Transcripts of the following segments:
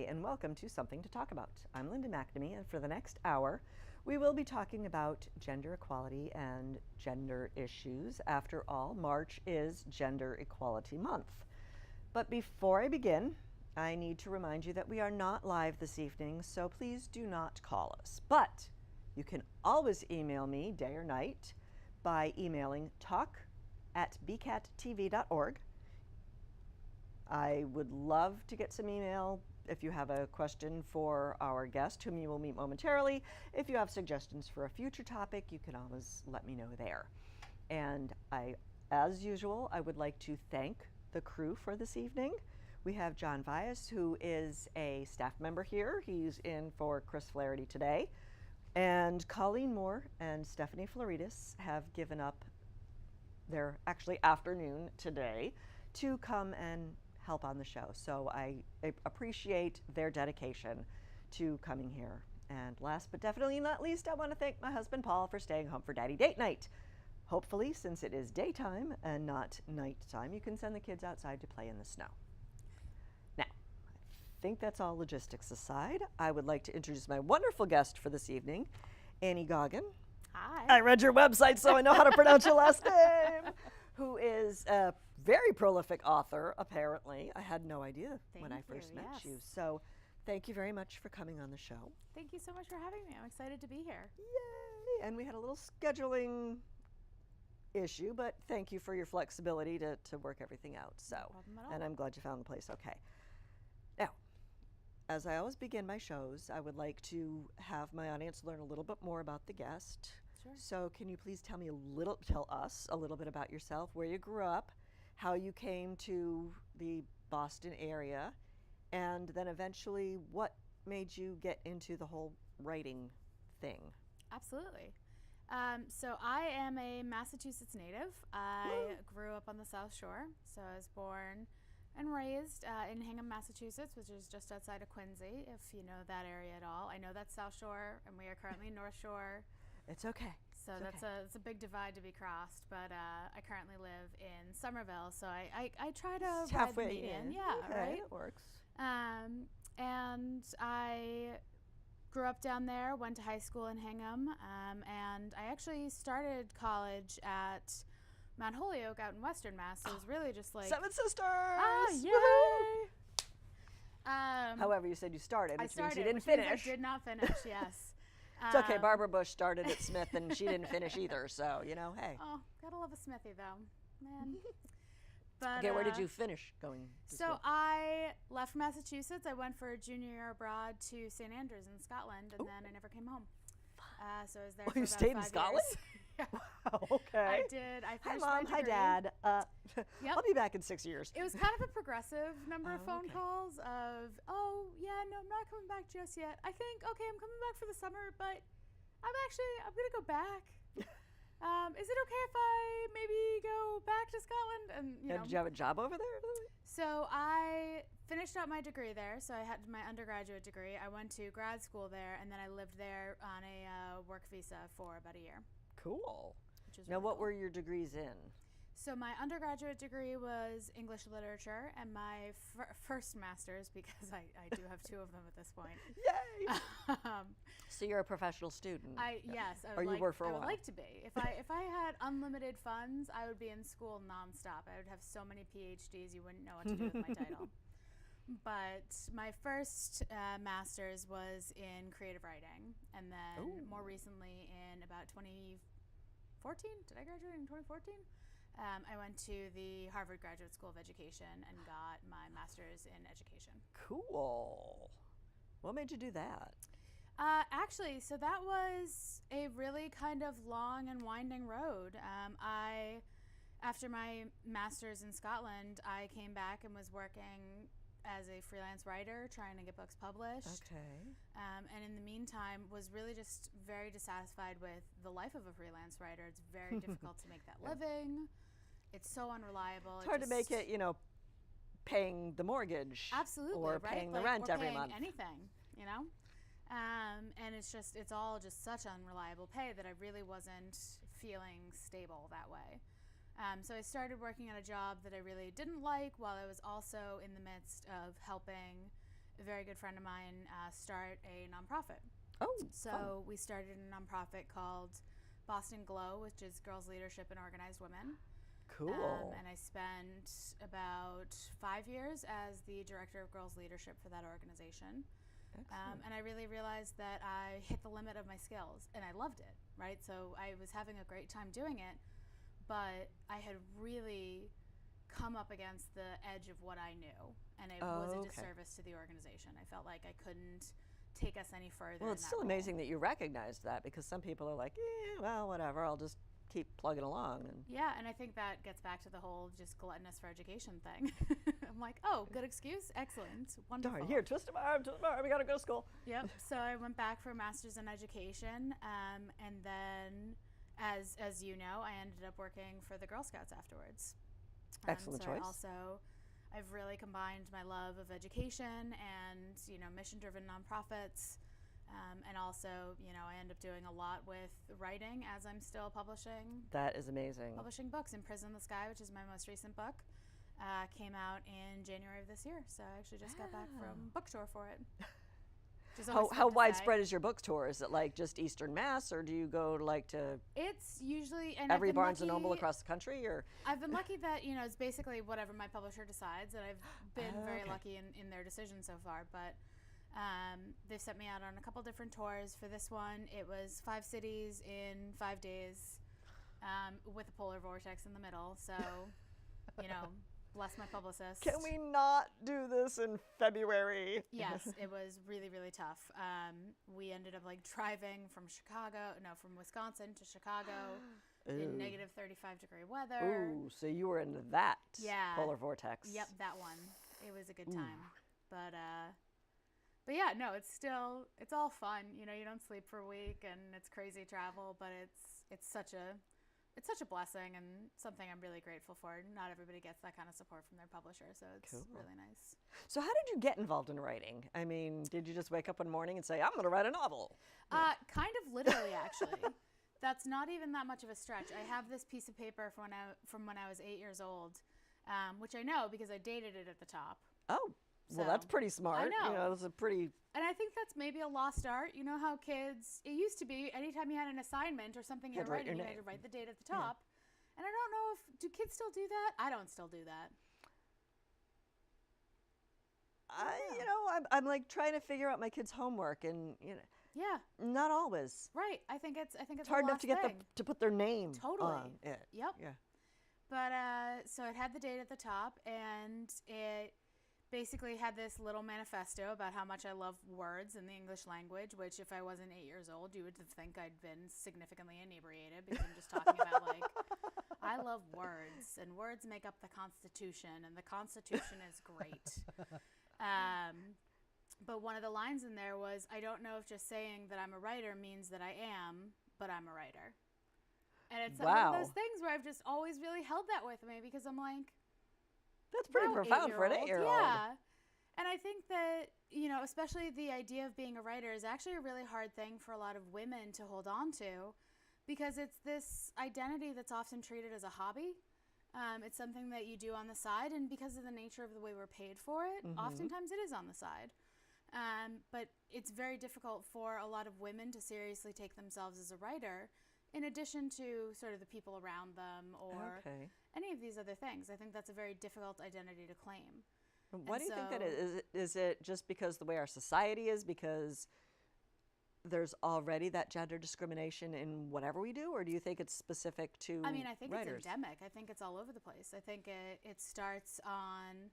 and welcome to Something to Talk About. I'm Linda McNamee, and for the next hour, we will be talking about gender equality and gender issues. After all, March is Gender Equality Month. But before I begin, I need to remind you that we are not live this evening, so please do not call us. But you can always email me day or night by emailing talk@bcattv.org. I would love to get some email if you have a question for our guest, whom you will meet momentarily. If you have suggestions for a future topic, you can always let me know there. And as usual, I would like to thank the crew for this evening. We have John Vias, who is a staff member here. He's in for Chris Flaherty today. And Colleen Moore and Stephanie Floridas have given up their afternoon today to come and help on the show. So I appreciate their dedication to coming here. And last but definitely not least, I want to thank my husband Paul for staying home for Daddy Date Night. Hopefully, since it is daytime and not nighttime, you can send the kids outside to play in the snow. Now, I think that's all logistics aside. I would like to introduce my wonderful guest for this evening, AC Gaughen. Hi. I read your website, so I know how to pronounce your last name. Who is a very prolific author, apparently. I had no idea when I first met you. So thank you very much for coming on the show. Thank you so much for having me. I'm excited to be here. Yay! And we had a little scheduling issue, but thank you for your flexibility to work everything out. So, No problem at all. and I'm glad you found the place okay. Now, as I always begin my shows, I would like to have my audience learn a little bit more about the guest. Sure. So can you please tell us a little bit about yourself, where you grew up, how you came to the Boston area, and then eventually what made you get into the whole writing thing? Absolutely. So I am a Massachusetts native. I grew up on the South Shore. So I was born and raised in Hingham, Massachusetts, which is just outside of Quincy, if you know that area at all. I know that's South Shore, and we are currently North Shore. It's okay. So it's a big divide to be crossed, but I currently live in Somerville, so I try to It's ride halfway the median. in. Yeah, Okay, right? it works. And I grew up down there, went to high school in Hingham, and I actually started college at Mount Holyoke out in Western Mass. So it was really just like Seven Sisters! yay! Woohoo! However, you said you started, which means you didn't which means finish. I did not finish. Yes. It's okay. Barbara Bush started at Smith, and she didn't finish either. So hey. Oh, gotta love a Smithy though, man. But, Okay, where did you finish going to So school? I left Massachusetts. I went for a junior year abroad to St. Andrews in Scotland, and then I never came home. So I was there for you about stayed in 5 Scotland? years. Wow, okay. I did. I Hi, finished Mom. my Hi, degree. Dad. Yep. I'll be back in 6 years. It was kind of a progressive number of phone okay. calls of, oh, yeah, no, I'm not coming back just yet. I think, okay, I'm coming back for the summer, but I'm going to go back. Is it okay if I maybe go back to Scotland? And Did you have a job over there? So I finished out my degree there. So I had my undergraduate degree. I went to grad school there, and then I lived there on a work visa for about a year. Cool. Which is Now, really what cool. were your degrees in? So my undergraduate degree was English literature, and my first master's, because I do have two of them at this point. Yay! So you're a professional student. Yes, I Or would you were for a I would while. like to be. If I had unlimited funds, I would be in school nonstop. I would have so many PhDs you wouldn't know what to do with my title. But my first master's was in creative writing, and then more recently in about 2014. Did I graduate in 2014? I went to the Harvard Graduate School of Education and got my master's in education. Cool. What made you do that? Actually, so that was a really kind of long and winding road. After my master's in Scotland, I came back and was working as a freelance writer, trying to get books published. Okay. And in the meantime, was really just very dissatisfied with the life of a freelance writer. It's very difficult to make that living. It's so unreliable. It's hard to make it, paying the mortgage. Absolutely, Or right? paying the Like, rent or every paying month. anything, and it's all just such unreliable pay that I really wasn't feeling stable that way. So I started working at a job that I really didn't like while I was also in the midst of helping a very good friend of mine start a nonprofit. Oh, So fun. we started a nonprofit called Boston Glow, which is Girls Leadership and Organized Women. Cool. And I spent about 5 years as the director of girls leadership for that organization. Excellent. And I really realized that I hit the limit of my skills, and I loved it, right? So I was having a great time doing it, but I had really come up against the edge of what I knew, and it was a Okay. disservice to the organization. I felt like I couldn't take us any further. Well, in it's that still role. amazing that you recognized that, because some people are like, well, whatever, I'll just keep plugging along. And Yeah, and I think that gets back to the whole just gluttonous for education thing. I'm like, oh, good excuse, excellent, wonderful. darn, here, twist of arm, we gotta go to school. Yep. So I went back for a master's in education, and then, as you know, I ended up working for the Girl Scouts afterwards. Excellent so choice. I've really combined my love of education and mission-driven nonprofits, and also I end up doing a lot with writing as I'm still publishing That is amazing. books. Imprison the Sky, which is my most recent book, came out in January of this year. So I actually just got back from book tour for it. Which is always fun How to widespread say. is your book tour? Is it like just Eastern Mass, or do you go like to It's usually and every I've been Barnes and Noble lucky- across the country, or? I've been lucky that it's basically whatever my publisher decides, and I've been very Okay. lucky in their decision so far. But they've sent me out on a couple different tours. For this one, it was 5 cities in 5 days, with a polar vortex in the middle. So, bless my publicist. Can we not do this in February? Yes, it was really, really tough. We ended up driving from Wisconsin to Chicago in Ooh. negative 35-degree weather. Ooh, so you were into that Yeah. polar vortex. Yep, that one. It was a good time. But yeah, no, it's all fun. You don't sleep for a week, and it's crazy travel, but it's such a blessing and something I'm really grateful for. Not everybody gets that kind of support from their publisher, so it's Cool. really nice. So how did you get involved in writing? I mean, did you just wake up one morning and say, I'm going to write a novel? Kind of literally, actually. That's not even that much of a stretch. I have this piece of paper from when I was 8 years old, which I know because I dated it at the top. Oh, well, that's So, pretty smart. I know. That's a pretty... And I think that's maybe a lost art. You know how kids, it used to be anytime you had an assignment or something you Had were to write writing, your you had to name. write the date at the top. And I don't know do kids still do that? I don't still do that. I'm like trying to figure out my kids' homework, and Yeah, not always. right. I think it's It's hard a enough lost to get them thing. to put their name Totally. on it. Yep. Yeah. But so it had the date at the top, and it basically had this little manifesto about how much I love words in the English language, which if I wasn't 8 years old, you would think I'd been significantly inebriated because I'm just talking about I love words, and words make up the Constitution, and the Constitution is great. But one of the lines in there was, I don't know if just saying that I'm a writer means that I am, but I'm a writer. And it's one Wow. of those things where I've just always really held that with me because I'm like, That's pretty wow, profound for an 8-year-old. Yeah. And I think that, especially the idea of being a writer is actually a really hard thing for a lot of women to hold on to because it's this identity that's often treated as a hobby. It's something that you do on the side, and because of the nature of the way we're paid for it, oftentimes it is on the side. But it's very difficult for a lot of women to seriously take themselves as a writer, in addition to sort of the people around them or Okay. any of these other things. I think that's a very difficult identity to claim. Why do you think that so- is? Is it just because the way our society is, because there's already that gender discrimination in whatever we do, or do you think it's specific to I mean, I think writers? it's endemic. I think it's all over the place. I think it starts on,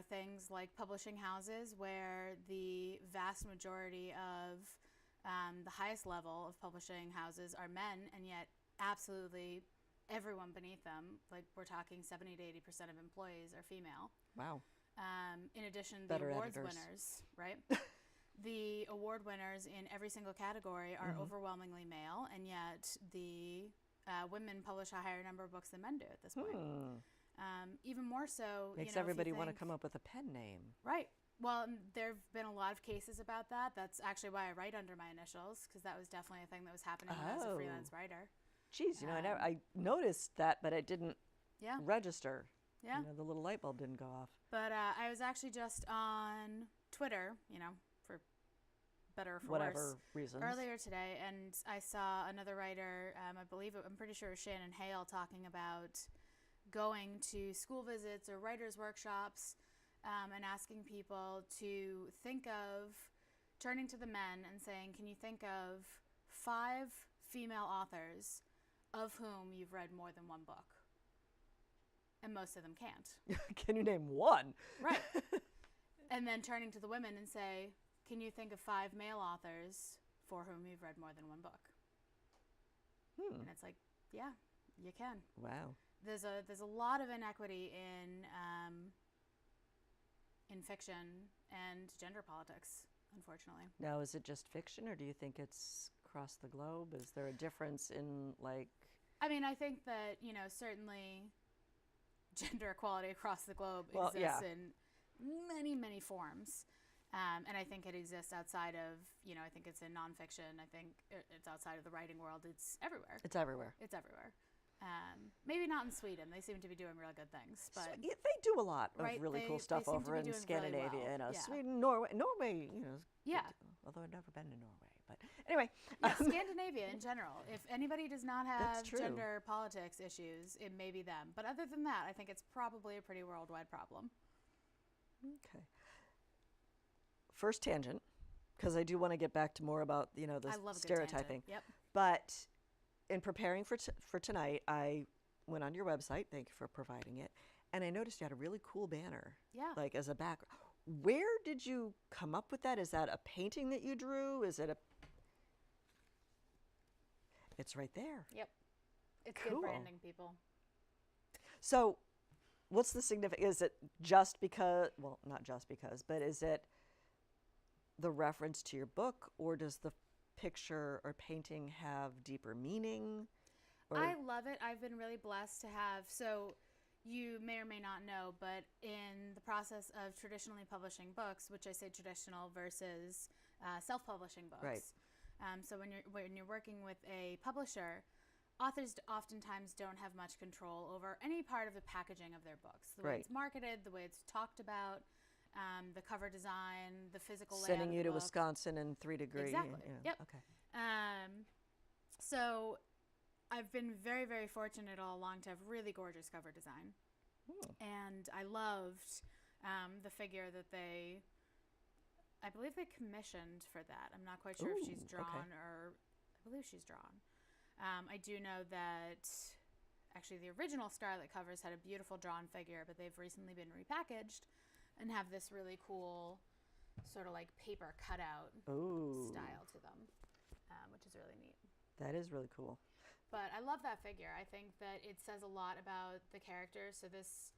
things like publishing houses where the vast majority of the highest level of publishing houses are men, and yet absolutely everyone beneath them, we're talking 70 to 80% of employees are female. Wow. In addition, the Better awards editors. winners, right? The award winners in every single category are overwhelmingly male, and yet the women publish a higher number of books than men do at this point. Even more so, Makes if you everybody want to think- come up with a pen name. Right. Well, there have been a lot of cases about that. That's actually why I write under my initials, because that was definitely a thing that was happening when I was a Oh. freelance writer. Geez, I noticed that, but it didn't Yeah. register. Yeah. The little light bulb didn't go off. But I was actually just on Twitter, you know, for better or for Whatever worse, reasons. earlier today, and I saw another writer, I'm pretty sure it was Shannon Hale, talking about going to school visits or writers' workshops and asking people to think of, turning to the men and saying, can you think of 5 female authors of whom you've read more than one book? And most of them can't. Can you name one? Right. And then turning to the women and say, can you think of 5 male authors for whom you've read more than one book? And it's like, yeah, you can. Wow. There's a lot of inequity in fiction and gender politics, unfortunately. Now, is it just fiction, or do you think it's across the globe? Is there a difference in, like... I mean, I think that, you know, certainly gender equality across the globe Well, exists yeah. in many, many forms. And I think it exists outside of, you know, I think it's in nonfiction. I think it's outside of the writing world. It's everywhere. It's everywhere. It's everywhere. Maybe not in Sweden. They seem to be doing really good things. But Yeah, they do a lot of Right, really they- cool they stuff seem to over be in doing really Scandinavia, well. you know, Yeah. Sweden, Norway, you know. is good Yeah. too, although I've never been to Norway. But anyway, yeah, Scandinavia in general. If anybody does not That's have true. gender politics issues, it may be them. But other than that, I think it's probably a pretty worldwide problem. okay. First tangent, because I do want to get back to more about, you know, the I love a good stereotyping. tangent. Yep. But in preparing for tonight, I went on your website. Thank you for providing it. And I noticed you had a really cool banner, Yeah. like as a background. Where did you come up with that? Is that a painting that you drew? Is it a... It's right there. Yep. It's Cool. good branding, people. So what's the significance? Is it just because, well, not just because, but is it the reference to your book, or does the picture or painting have deeper meaning? Or I love it. I've been really blessed to have, so you may or may not know, but in the process of traditionally publishing books, which I say traditional versus self-publishing books. Right. So when you're working with a publisher, authors oftentimes don't have much control over any part of the packaging of their books. The way Right. it's marketed, the way it's talked about, the cover design, the physical layout sending of you the to book. Wisconsin in 3 degrees. Exactly. Yep. Okay. So I've been very, very fortunate all along to have really gorgeous cover design. And I loved the figure that I believe they commissioned for that. I'm not quite sure if she's Ooh, drawn okay. or I believe she's drawn. I do know that actually the original Scarlet covers had a beautiful drawn figure, but they've recently been repackaged and have this really cool sort of like paper cutout Ooh, style to them, which is really neat. that is really cool. But I love that figure. I think that it says a lot about the characters. So this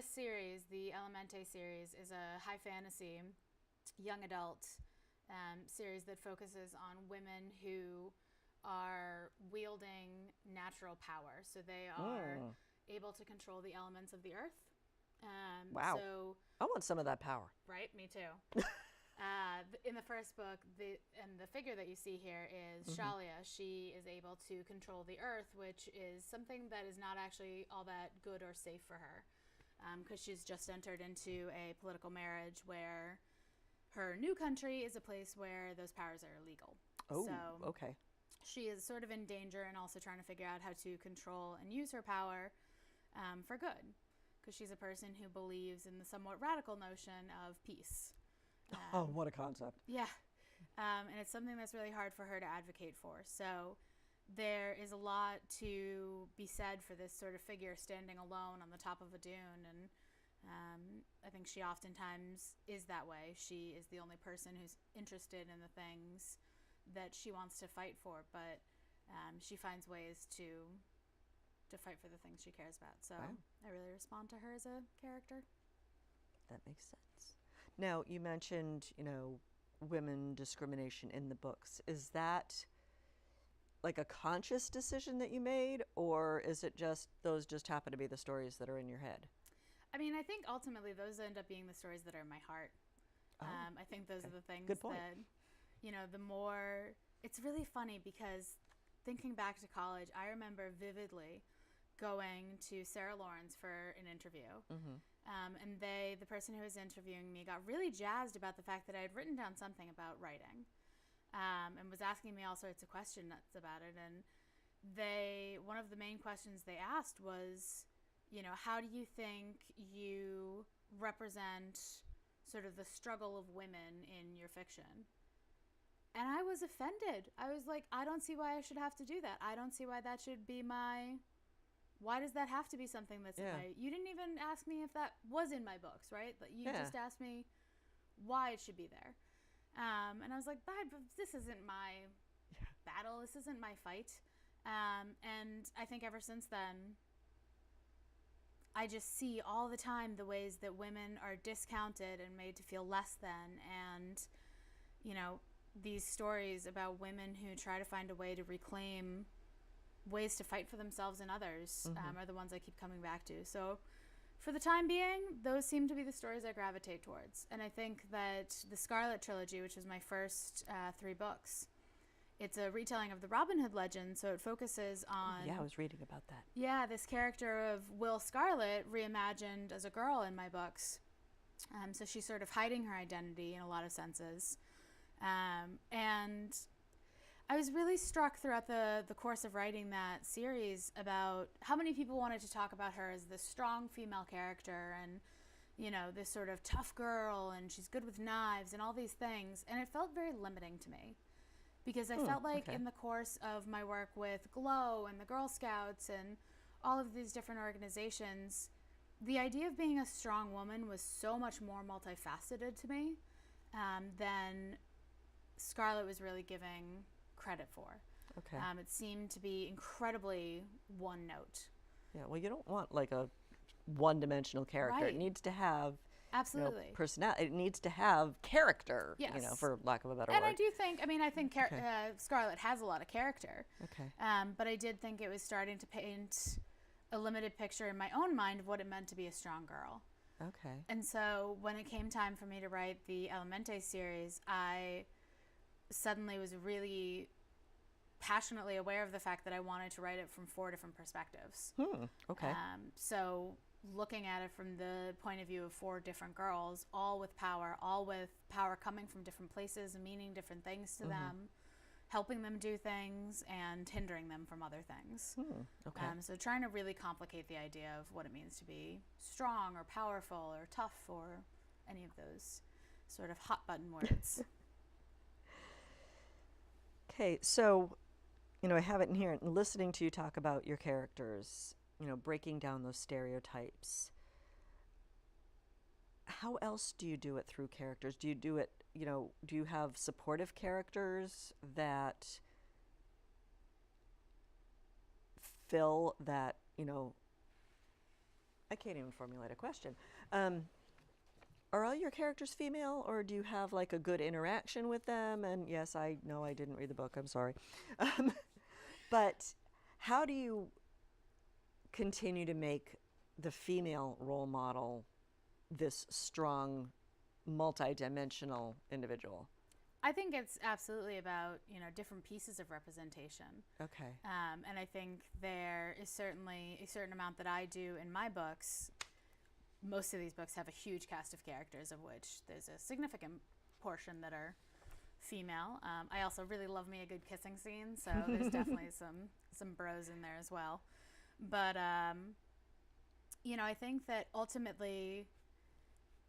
series, the Elemente series, is a high fantasy, young adult series that focuses on women who are wielding natural power. So they are able to control the elements of the earth. Wow. So, I want some of that power. right, me too. In the first book, the figure that you see here is Shalia. She is able to control the earth, which is something that is not actually all that good or safe for her, because she's just entered into a political marriage where her new country is a place where those powers are illegal. Oh, So okay. she is sort of in danger and also trying to figure out how to control and use her power for good, because she's a person who believes in the somewhat radical notion of peace. Oh, what a concept. Yeah. And it's something that's really hard for her to advocate for. So there is a lot to be said for this sort of figure standing alone on the top of a dune. And I think she oftentimes is that way. She is the only person who's interested in the things that she wants to fight for. But she finds ways to fight for the things she cares about. So Wow. I really respond to her as a character. That makes sense. Now, you mentioned, you know, women discrimination in the books. Is that like a conscious decision that you made, or is it just those just happen to be the stories that are in your head? I mean, I think ultimately those end up being the stories that are in my heart. Oh, I think those okay. are the things Good point. that, you know, the more, it's really funny because thinking back to college, I remember vividly going to Sarah Lawrence for an interview. And the person who was interviewing me got really jazzed about the fact that I had written down something about writing, and was asking me all sorts of questions about it. And one of the main questions they asked was, how do you think you represent sort of the struggle of women in your fiction? And I was offended. I was like, I don't see why I should have to do that. I don't see why that should be why does that have to be something that's in you didn't even ask me if that was in my books, right? You just asked me why it should be there. And I was like, this isn't my battle. This isn't my fight. And I think ever since then, I just see all the time the ways that women are discounted and made to feel less than. And, these stories about women who try to find a way to reclaim ways to fight for themselves and others are the ones I keep coming back to. So for the time being, those seem to be the stories I gravitate towards. And I think that the Scarlet trilogy, which was my first 3 books, it's a retelling of the Robin Hood legend, so it focuses on... Yeah, I was reading about that. Yeah, this character of Will Scarlet reimagined as a girl in my books. So she's sort of hiding her identity in a lot of senses. And I was really struck throughout the course of writing that series about how many people wanted to talk about her as this strong female character and, this sort of tough girl, and she's good with knives and all these things. And it felt very limiting to me because I felt like in the course of my work with Glow and the Girl Scouts and all of these different organizations, the idea of being a strong woman was so much more multifaceted to me than Scarlet was really giving credit for. Okay. It seemed to be incredibly one note. Yeah, well, you don't want like a one-dimensional character. Right. It needs to have absolutely personality. It needs to have character. Yes. For lack of a better and word. I do think, I think Scarlet has a lot of character. Okay. But I did think it was starting to paint a limited picture in my own mind of what it meant to be a strong girl. Okay. And so when it came time for me to write the Elemente series, I suddenly was really passionately aware of the fact that I wanted to write it from 4 different perspectives. Okay. So looking at it from the point of view of 4 different girls, all with power coming from different places and meaning different things to them, helping them do things and hindering them from other things. Okay. So trying to really complicate the idea of what it means to be strong or powerful or tough or any of those sort of hot button words. Okay, so, I have it in here, and listening to you talk about your characters, breaking down those stereotypes. How else do you do it through characters? Do you do it, do you have supportive characters that fill that, I can't even formulate a question. Are all your characters female, or do you have like a good interaction with them? And yes, I know I didn't read the book, I'm sorry. But how do you continue to make the female role model this strong, multidimensional individual? I think it's absolutely about, different pieces of representation. Okay. And I think there is certainly a certain amount that I do in my books. Most of these books have a huge cast of characters, of which there's a significant portion that are female. I also really love me a good kissing scene, so there's definitely some bros in there as well. But, I think that ultimately,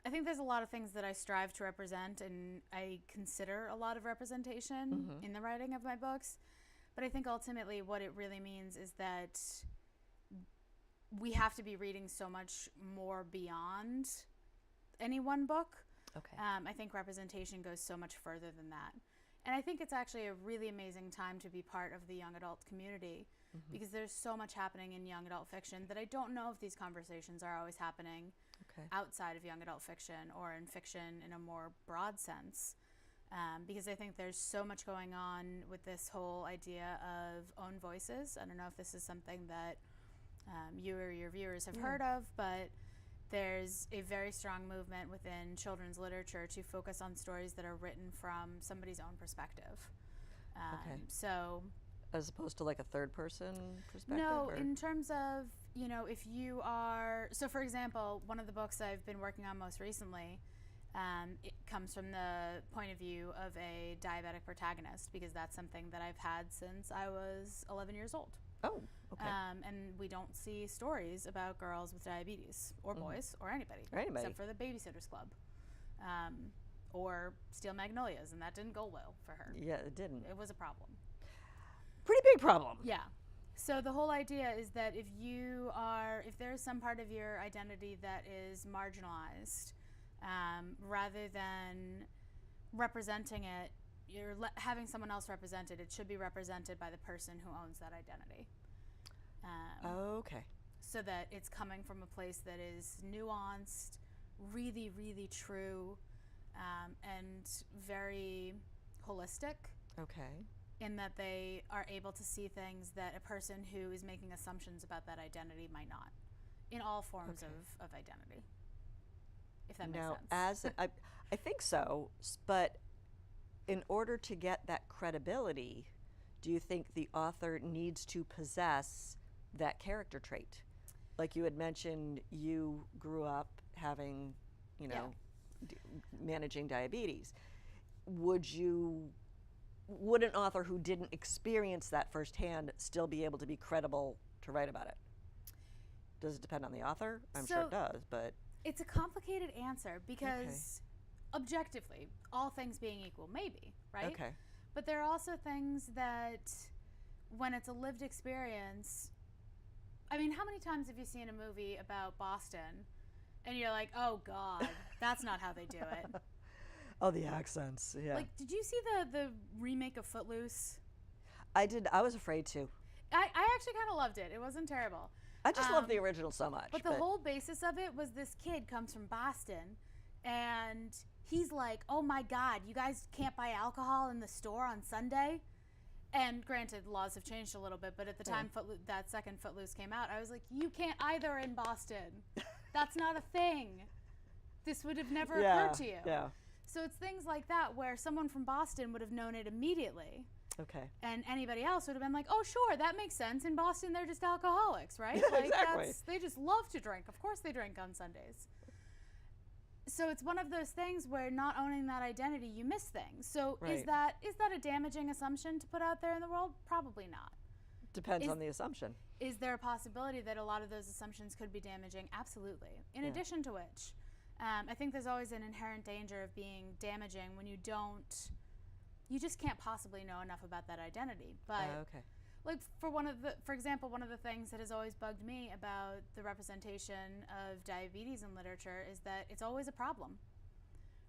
I think there's a lot of things that I strive to represent, and I consider a lot of representation in the writing of my books. But I think ultimately what it really means is that we have to be reading so much more beyond any one book. Okay. I think representation goes so much further than that. And I think it's actually a really amazing time to be part of the young adult community because there's so much happening in young adult fiction that I don't know if these conversations are always happening outside of young adult fiction or in fiction in a more broad sense. Because I think there's so much going on with this whole idea of own voices. I don't know if this is something that you or your viewers have heard of, but there's a very strong movement within children's literature to focus on stories that are written from somebody's own perspective. So as opposed to like a third person perspective? No, or? in terms of, if you are, so for example, one of the books I've been working on most recently, it comes from the point of view of a diabetic protagonist, because that's something that I've had since I was 11 years old. Oh, okay. And we don't see stories about girls with diabetes, or boys, or anybody, except for the Babysitter's Club, or Steel Magnolias, and that didn't go well for her. Yeah, it didn't. It was a problem. Pretty big problem. Yeah. So the whole idea is that if there's some part of your identity that is marginalized, rather than representing it, you're having someone else represent it. It should be represented by the person who owns that identity. Okay. So that it's coming from a place that is nuanced, really, really true, and very holistic. Okay. In that they are able to see things that a person who is making assumptions about that identity might not, in all forms of identity. If that makes sense. Now, I think so, but in order to get that credibility, do you think the author needs to possess that character trait? Like you had mentioned, you grew up having, managing diabetes. Would an author who didn't experience that firsthand still be able to be credible to write about it? Does it depend on the author? I'm sure it does, but... It's a complicated answer because objectively, all things being equal, maybe, right? Okay. But there are also things that, when it's a lived experience, I mean, how many times have you seen a movie about Boston and you're like, oh God, that's not how they do it? Oh, the accents, yeah. Like, did you see the remake of Footloose? I did. I was afraid to. I actually kind of loved it. It wasn't terrible. I just love the original so much. But the whole basis of it was this kid comes from Boston, and he's like, oh my God, you guys can't buy alcohol in the store on Sunday? And granted, laws have changed a little bit, but at the time that second Footloose came out, I was like, you can't either in Boston. That's not a thing. This would have never occurred to you. Yeah. So it's things like that where someone from Boston would have known it immediately. Okay. And anybody else would have been like, oh, sure, that makes sense. In Boston, they're just alcoholics, right? Yeah, like exactly. They just love to drink. Of course they drink on Sundays. So it's one of those things where not owning that identity, you miss things. So is that a damaging assumption to put out there in the world? Probably not. Depends on the assumption. Is there a possibility that a lot of those assumptions could be damaging? Absolutely. In addition to which, I think there's always an inherent danger of being damaging when you just can't possibly know enough about that identity. But like for example, one of the things that has always bugged me about the representation of diabetes in literature is that it's always a problem,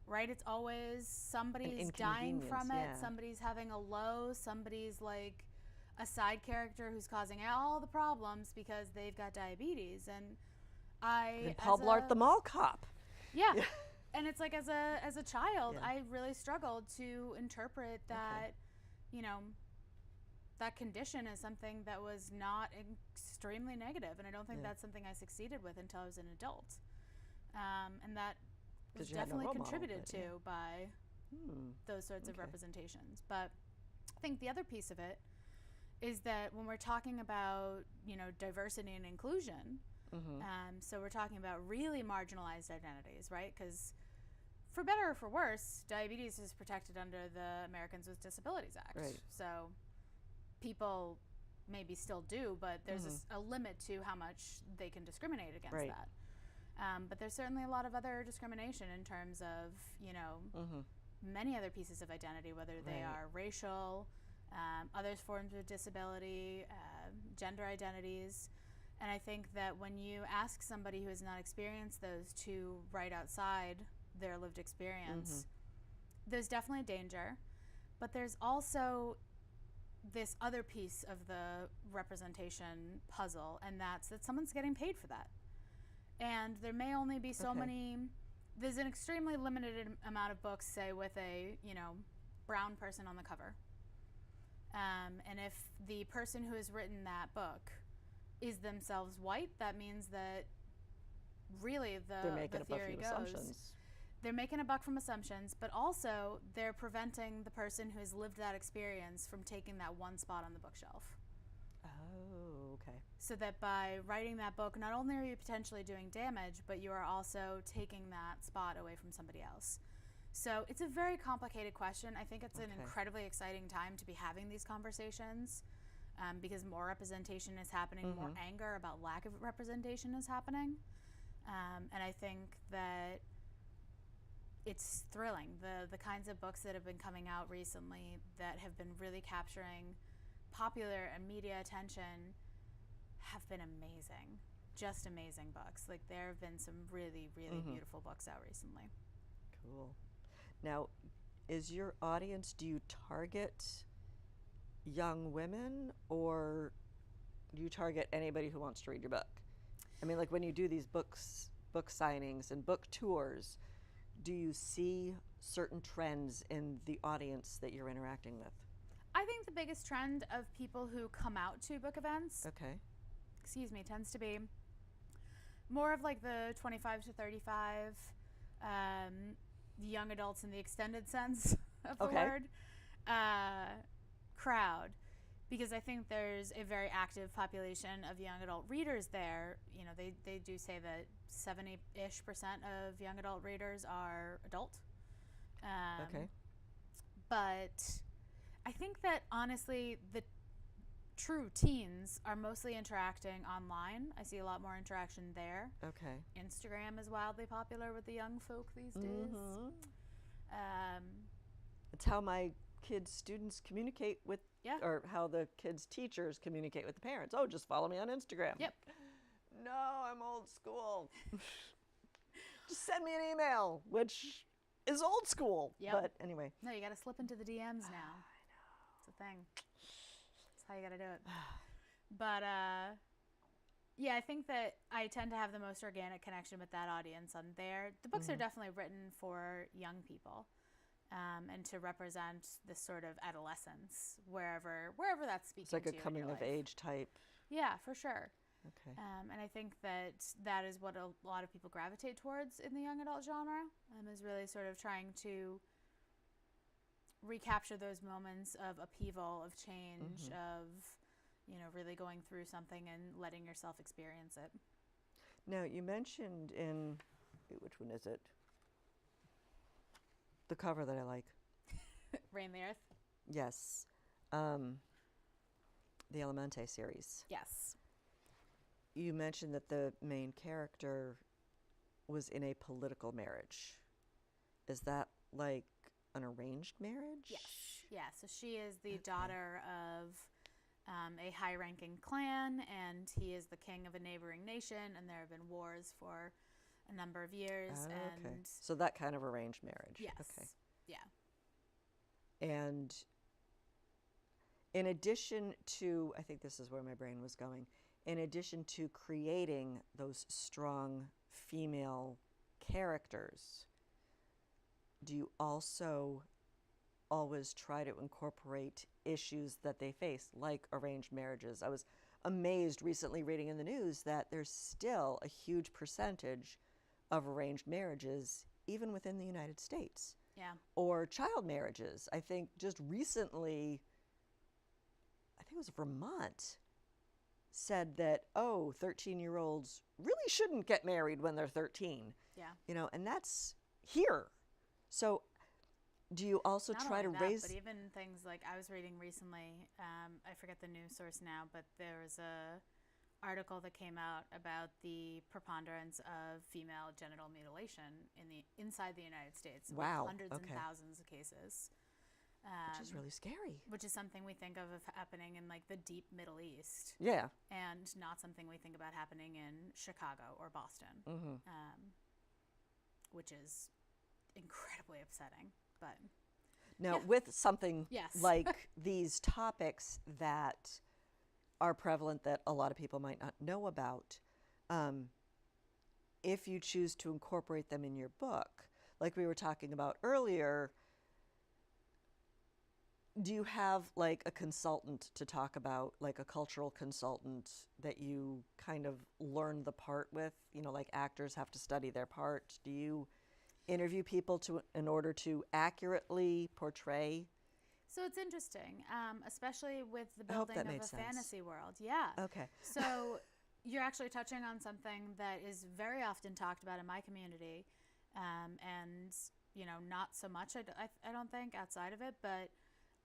right? It's always somebody's dying from it, somebody's having a low, somebody's like a side character who's causing all the problems because they've got diabetes. And Paul Blart the mall cop. Yeah. And it's like as a child, I really struggled to interpret that, that condition as something that was not extremely negative. And I don't think that's something I succeeded with until I was an adult. And that was definitely contributed to by those sorts of representations. But I think the other piece of it is that when we're talking about, diversity and inclusion, so we're talking about really marginalized identities, right? Because for better or for worse, diabetes is protected under the Americans with Disabilities Act. Right. So people maybe still do, but there's a limit to how much they can discriminate against that. But there's certainly a lot of other discrimination in terms of, many other pieces of identity, whether they are racial, other forms of disability, gender identities. And I think that when you ask somebody who has not experienced those to write outside their lived experience, there's definitely a danger. But there's also this other piece of the representation puzzle, and that's that someone's getting paid for that. And there may only be so many, there's an extremely limited amount of books, say, with a, brown person on the cover. And if the person who has written that book is themselves white, that means that really the theory goes they're making a buck from assumptions, but also they're preventing the person who has lived that experience from taking that one spot on the bookshelf. Oh, okay. So that by writing that book, not only are you potentially doing damage, but you are also taking that spot away from somebody else. So it's a very complicated question. I think it's an incredibly exciting time to be having these conversations, because more representation is happening, more anger about lack of representation is happening. And I think that it's thrilling. The kinds of books that have been coming out recently that have been really capturing popular and media attention have been amazing. Just amazing books. Like, there have been some really, really beautiful books out recently. Cool. Now, is your audience, do you target young women, or do you target anybody who wants to read your book? I mean, like when you do these book signings and book tours, do you see certain trends in the audience that you're interacting with? I think the biggest trend of people who come out to book events, tends to be more of like the 25 to 35, young adults in the extended sense of the word, crowd. Because I think there's a very active population of young adult readers there. You know, they do say that 70-ish% of young adult readers are adult. But I think that honestly, the true teens are mostly interacting online. I see a lot more interaction there. Instagram is wildly popular with the young folk these days. It's how my kids' students communicate with, or how the kids' teachers communicate with the parents. Oh, just follow me on Instagram. Yep. No, I'm old school. Just send me an email, which is old school. But anyway. No, you got to slip into the DMs now. I know. It's a thing. That's how you got to do it. But yeah, I think that I tend to have the most organic connection with that audience on there. The books are definitely written for young people. And to represent this sort of adolescence, wherever that's speaking to. It's like a coming of age type. Yeah, for sure. And I think that is what a lot of people gravitate towards in the young adult genre, is really sort of trying to recapture those moments of upheaval, of change, of, really going through something and letting yourself experience it. Now, you mentioned in, which one is it? The cover that I like. Rain the Earth? Yes. The Elemente series. Yes. You mentioned that the main character was in a political marriage. Is that like an arranged marriage? Yes. Yeah, so she is the daughter of a high-ranking clan, and he is the king of a neighboring nation, and there have been wars for a number of years. And so that kind of arranged marriage. Yes. Okay. Yeah. And in addition to, I think this is where my brain was going, in addition to creating those strong female characters, do you also always try to incorporate issues that they face, like arranged marriages? I was amazed recently reading in the news that there's still a huge percentage of arranged marriages, even within the United States. Yeah. Or child marriages. I think just recently, I think it was Vermont, said that, 13-year-olds really shouldn't get married when they're 13. Yeah. And that's here. So do you also Not try only to that, raise... But even things like, I was reading recently, I forget the news source now, but there was a article that came out about the preponderance of female genital mutilation inside the United States. Wow. Hundreds and thousands of cases. Which is really scary. Which is something we think of happening in like the deep Middle East. Yeah. And not something we think about happening in Chicago or Boston. Which is incredibly upsetting. But now, with something like these topics that are prevalent that a lot of people might not know about, if you choose to incorporate them in your book, like we were talking about earlier, do you have like a consultant to talk about, like a cultural consultant that you kind of learn the part with? Like actors have to study their part. Do you interview people in order to accurately portray? So it's interesting, especially with the I hope building that of made a sense. fantasy world. Yeah. Okay. So you're actually touching on something that is very often talked about in my community, and not so much. I don't think outside of it, but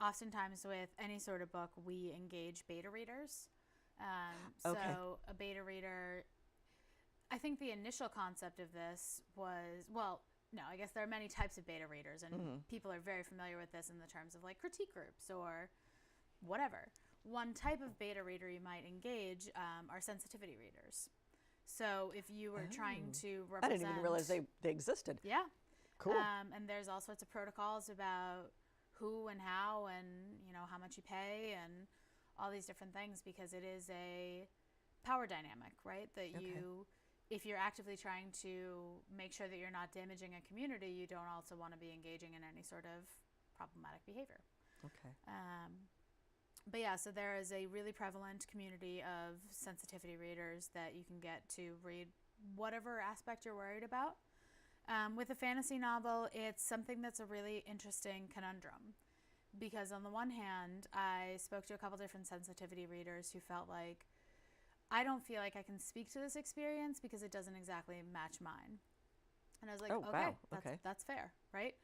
oftentimes with any sort of book, we engage beta readers. Okay. So a beta reader, I think the initial concept of this was, well, no, I guess there are many types of beta readers, and people are very familiar with this in the terms of like critique groups or whatever. One type of beta reader you might engage are sensitivity readers. So if you were trying to represent... I didn't even realize they existed. Yeah. Cool. And there's all sorts of protocols about who and how and, how much you pay and all these different things, because it is a power dynamic, right? That if you're actively trying to make sure that you're not damaging a community, you don't also want to be engaging in any sort of problematic behavior. Okay. But yeah, so there is a really prevalent community of sensitivity readers that you can get to read whatever aspect you're worried about. With a fantasy novel, it's something that's a really interesting conundrum, because on the one hand, I spoke to a couple different sensitivity readers who felt like, I don't feel like I can speak to this experience because it doesn't exactly match mine. And I was like, that's fair, right?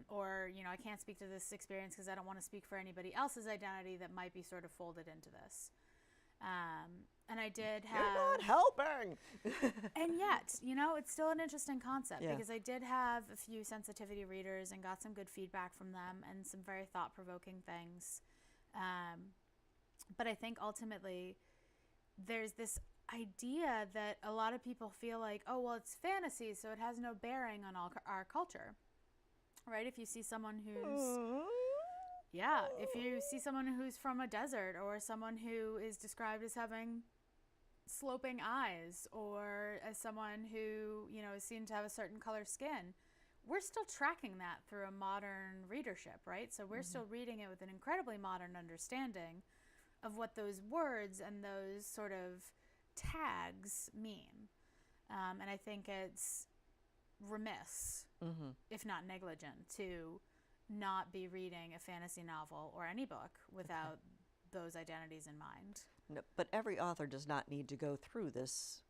Or, I can't speak to this experience because I don't want to speak for anybody else's identity that might be sort of folded into this. And I did have... You're not helping! And yet, it's still an interesting concept, because I did have a few sensitivity readers and got some good feedback from them and some very thought-provoking things. But I think ultimately there's this idea that a lot of people feel like, oh, well, it's fantasy, so it has no bearing on our culture. Right? If you see someone who's... Yeah, if you see someone who's from a desert, or someone who is described as having sloping eyes, or as someone who, is seen to have a certain color skin, we're still tracking that through a modern readership, right? So we're still reading it with an incredibly modern understanding of what those words and those sort of tags mean. And I think it's remiss, if not negligent, to not be reading a fantasy novel or any book without those identities in mind. No, but every author does not need to go through this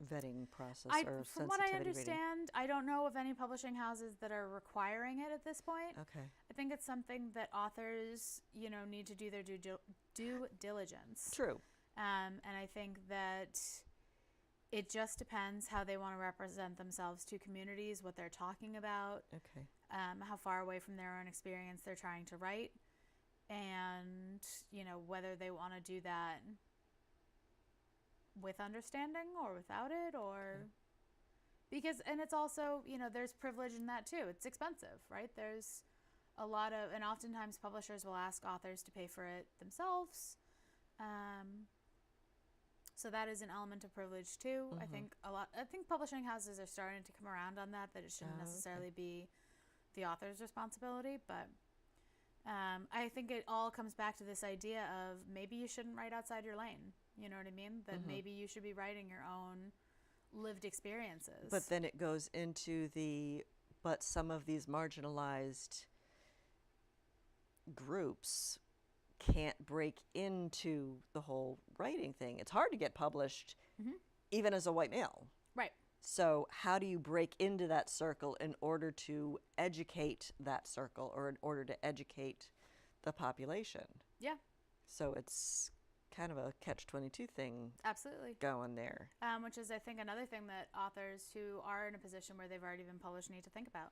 vetting process or from what I sensitivity understand, reading. I don't know of any publishing houses that are requiring it at this point. Okay. I think it's something that authors, need to do their due diligence. True. And I think that it just depends how they want to represent themselves to communities, what they're talking about, how far away from their own experience they're trying to write, and, whether they want to do that with understanding or without it, or because, and it's also, there's privilege in that too. It's expensive, right? There's a lot of, and oftentimes publishers will ask authors to pay for it themselves. So that is an element of privilege too. I think publishing houses are starting to come around on that it shouldn't necessarily be the author's responsibility, but I think it all comes back to this idea of maybe you shouldn't write outside your lane. You know what I mean? That maybe you should be writing your own lived experiences. But then it goes into but some of these marginalized groups can't break into the whole writing thing. It's hard to get published even as a white male. Right. So how do you break into that circle in order to educate that circle, or in order to educate the population? Yeah. So it's kind of a catch-22 thing. Absolutely. Going there. Which is, I think, another thing that authors who are in a position where they've already been published need to think about.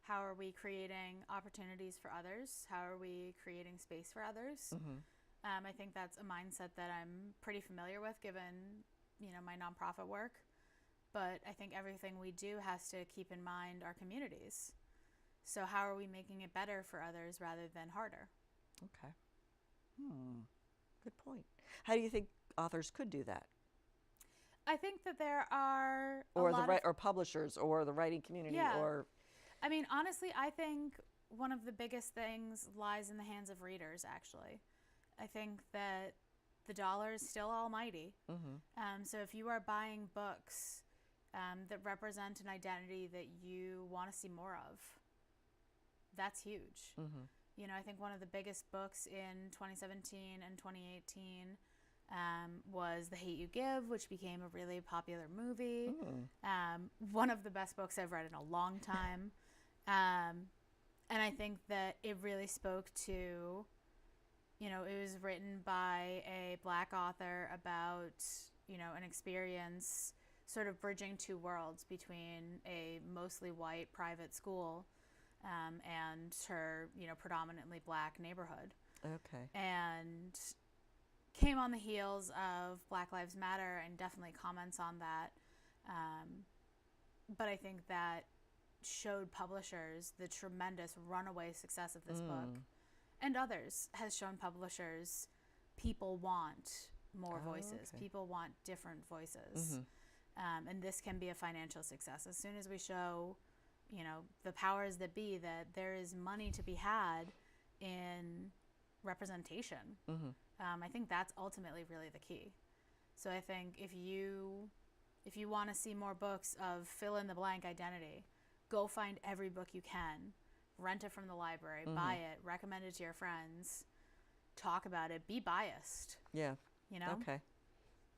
How are we creating opportunities for others? How are we creating space for others? I think that's a mindset that I'm pretty familiar with, given, my nonprofit work. But I think everything we do has to keep in mind our communities. So how are we making it better for others rather than harder? Okay. Good point. How do you think authors could do that? I think that there are or publishers or the writing community or... I mean, honestly, I think one of the biggest things lies in the hands of readers, actually. I think that the dollar is still almighty. So if you are buying books that represent an identity that you want to see more of. That's huge. You know, I think one of the biggest books in 2017 and 2018 was The Hate You Give, which became a really popular movie. One of the best books I've read in a long time. And I think that it really spoke to, you know, it was written by a Black author about, you know, an experience sort of bridging two worlds between a mostly white private school and her, you know, predominantly Black neighborhood. Okay. And came on the heels of Black Lives Matter and definitely comments on that. But I think that showed publishers the tremendous runaway success of this book, and others has shown publishers people want more voices. Okay. People want different voices. And this can be a financial success. As soon as we show, you know, the powers that be that there is money to be had in representation, I think that's ultimately really the key. So I think if you want to see more books of fill in the blank identity, go find every book you can, rent it from the library, buy it, recommend it to your friends, talk about it, be biased. Yeah. You know? Okay.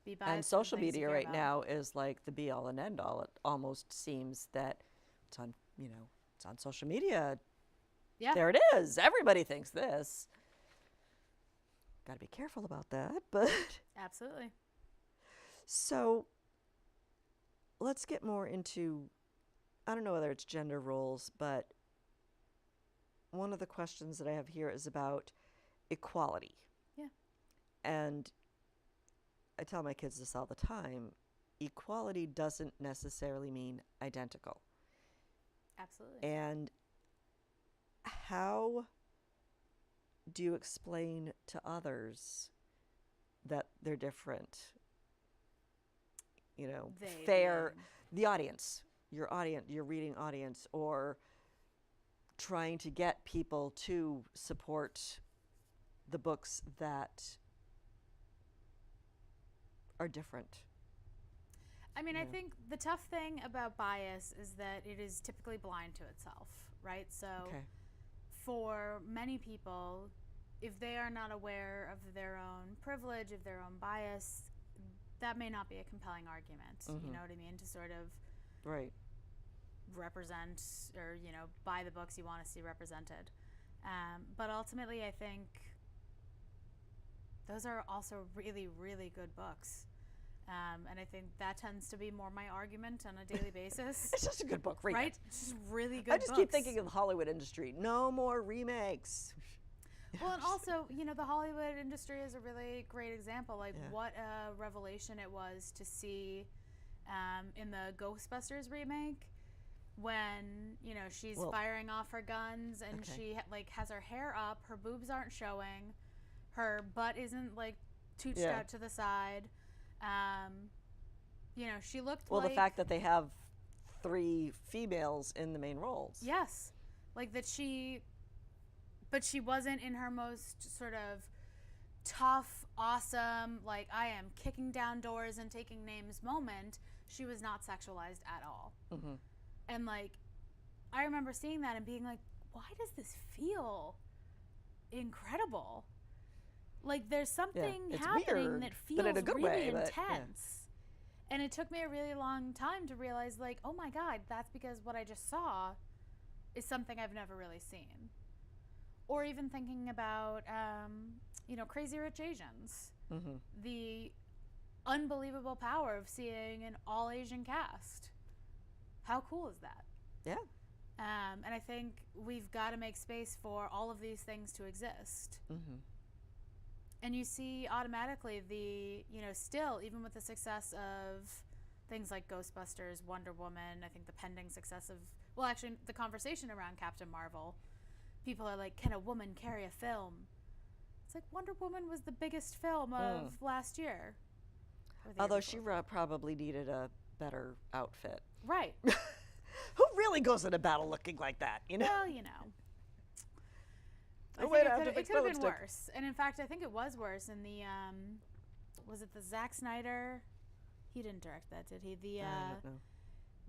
Be biased. And social things you media care right about. now is like the be all and end all. It almost seems that it's on, you know, it's on social media. Yeah. There it is. Everybody thinks this. Got to be careful about that, but Absolutely. so let's get more into, I don't know whether it's gender roles, but one of the questions that I have here is about equality. Yeah. And I tell my kids this all the time. Equality doesn't necessarily mean identical. Absolutely. And how do you explain to others that they're different? You know, They fair, being- the audience, your reading audience, or trying to get people to support the books that are different. I mean, I Yeah. think the tough thing about bias is that it is typically blind to itself, right? So Okay. for many people, if they are not aware of their own privilege, of their own bias, that may not be a compelling argument. You know what I mean? To sort of Right. represent or, you know, buy the books you want to see represented. But ultimately, I think those are also really, really good books. And I think that tends to be more my argument on a daily basis. It's just a good book. Read Right? it. It's just really good I just keep thinking of the Hollywood industry. No more remakes. Well, and also, you know, the Hollywood industry is a really great example. Like, Yeah. what a revelation it was to see in the Ghostbusters remake when, you know, she's Well, firing off her guns and okay. she like has her hair up, her boobs aren't showing, her butt isn't like toothed Yeah. out to the side. You know, she looked Well, like the fact that they have 3 females in the main roles. yes, like that but she wasn't in her most sort of tough, awesome, like I am kicking down doors and taking names moment. She was not sexualized at all. And like, I remember seeing that and being like, why does this feel incredible? Like there's something it's happening weird, that but in feels a good really way, but, yeah. intense. And it took me a really long time to realize like, oh my God, that's because what I just saw is something I've never really seen. Or even thinking about, you know, Crazy Rich Asians. The unbelievable power of seeing an all Asian cast. How cool is that? Yeah. And I think we've got to make space for all of these things to exist. And you see automatically you know, still, even with the success of things like Ghostbusters, Wonder Woman, I think the pending success of, well, actually, the conversation around Captain Marvel, people are like, can a woman carry a film? It's like Wonder Woman was the biggest film of last year. Or the year Although she before. probably needed a better outfit. Right. Who really goes into battle looking like that, you know? Well, you know. I Oh, think wait, I have to it fix could my have been lipstick. worse. And in fact, I think it was worse in the, was it the Zack Snyder? He didn't direct that, did he? I don't know.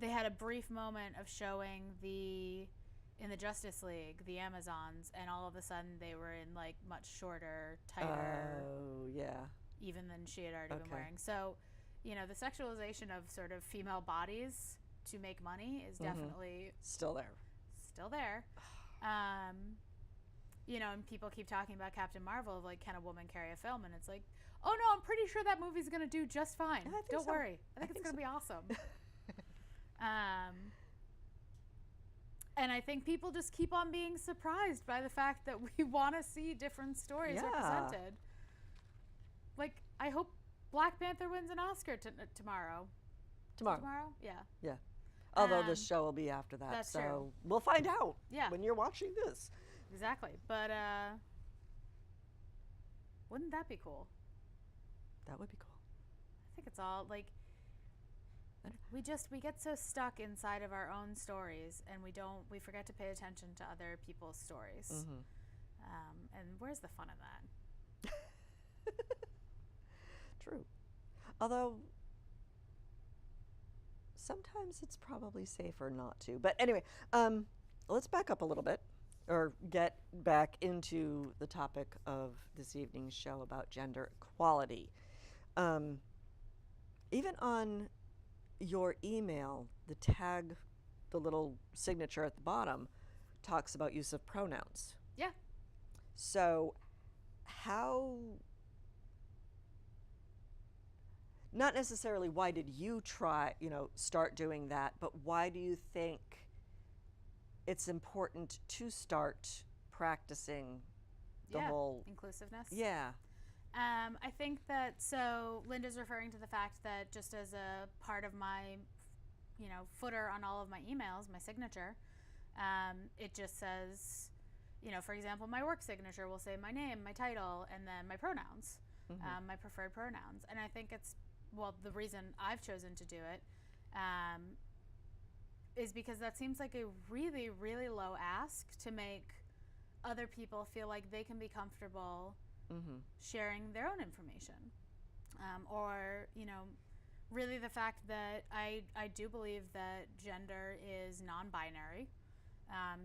they had a brief moment of showing in the Justice League, the Amazons, and all of a sudden they were in like much shorter, tighter, Oh, yeah. even than she had already been Okay. wearing. So, you know, the sexualization of sort of female bodies to make money is definitely Still there. still there. You know, and people keep talking about Captain Marvel, of like, can a woman carry a film? And it's like, oh no, I'm pretty sure that movie's gonna do just fine. Yeah, I think Don't so. worry. I think it's gonna be awesome. And I think people just keep on being surprised by the fact that we want to see different stories Yeah. represented. Like, I hope Black Panther wins an Oscar tomorrow. Tomorrow. Tomorrow? Yeah. Yeah. Although this show will be after that. that's so true. we'll find out Yeah. when you're watching this. Exactly. But wouldn't that be cool? That would be cool. I think it's all like we get so stuck inside of our own stories, and we forget to pay attention to other people's stories. And where's the fun in that? True. Although sometimes it's probably safer not to. But anyway, let's back up a little bit, or get back into the topic of this evening's show about gender equality. Even on your email, the little signature at the bottom, talks about use of pronouns. Yeah. So how, not necessarily why did you start doing that, but why do you think it's important to start practicing the whole inclusiveness? Yeah. I think that, so Linda's referring to the fact that just as a part of my, footer on all of my emails, my signature, it just says, for example, my work signature will say my name, my title, and then my pronouns, my preferred pronouns. And I think the reason I've chosen to do it is because that seems like a really, really low ask to make other people feel like they can be comfortable sharing their own information. Or, really the fact that I do believe that gender is non-binary.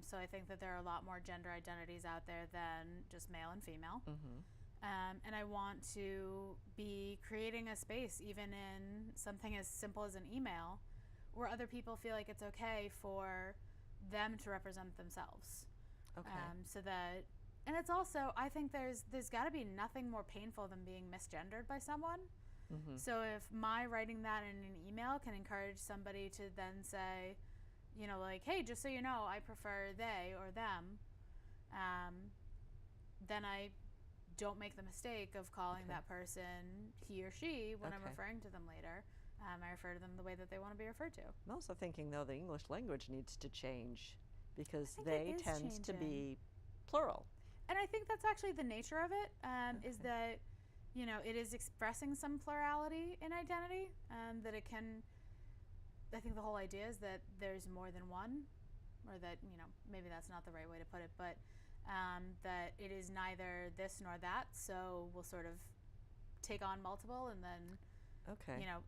So I think that there are a lot more gender identities out there than just male and female. And I want to be creating a space, even in something as simple as an email, where other people feel like it's okay for them to represent themselves. Okay. So that, and it's also, I think there's got to be nothing more painful than being misgendered by someone. So if my writing that in an email can encourage somebody to then say, like, hey, just so you know, I prefer they or them, then I don't make the mistake of calling that person he or she when I'm referring to them later. I refer to them the way that they want to be referred to. I'm also thinking, though, the English language needs to change because I think they it is tends to changing. be plural. And I think that's actually the nature of it, is that, it is expressing some plurality in identity, that it can, I think the whole idea is that there's more than one, or that, maybe that's not the right way to put it, but that it is neither this nor that, so we'll sort of take on multiple, and then,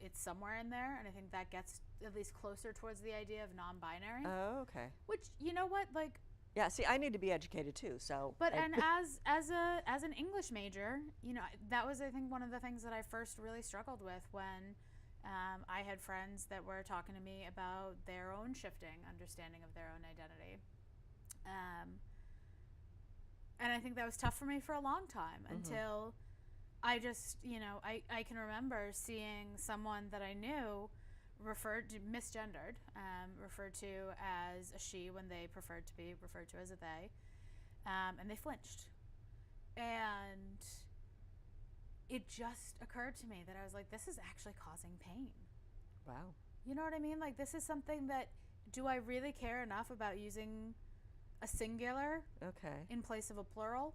it's somewhere in there, and I think that gets at least closer towards the idea of non-binary. Oh, okay. Which, you know what, like, yeah, see, I need to be educated too, so. But and as an English major, that was, I think, one of the things that I first really struggled with when I had friends that were talking to me about their own shifting understanding of their own identity. And I think that was tough for me for a long time until I just, I can remember seeing someone that I knew misgendered, referred to as a she when they preferred to be referred to as a they, and they flinched. And it just occurred to me that I was like, this is actually causing pain. Wow. You know what I mean? Like, this is something that, do I really care enough about using a singular in place of a plural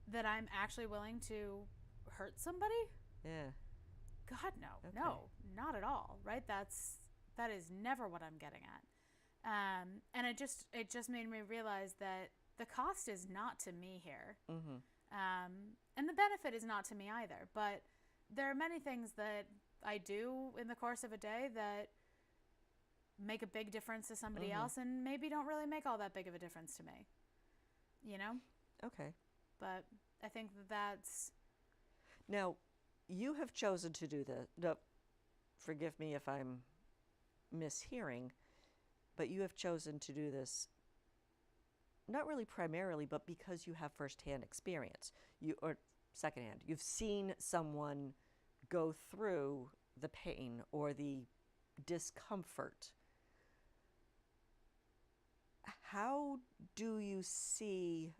that I'm actually willing to hurt somebody? Yeah. God, no. No, not at all, right? That is never what I'm getting at. And it just made me realize that the cost is not to me here. And the benefit is not to me either. But there are many things that I do in the course of a day that make a big difference to somebody else and maybe don't really make all that big of a difference to me, you know? Okay. But I think that's... Now, you have chosen to do this. No, forgive me if I'm mishearing, but you have chosen to do this not really primarily, but because you have firsthand experience. Or secondhand. You've seen someone go through the pain or the discomfort. How do you see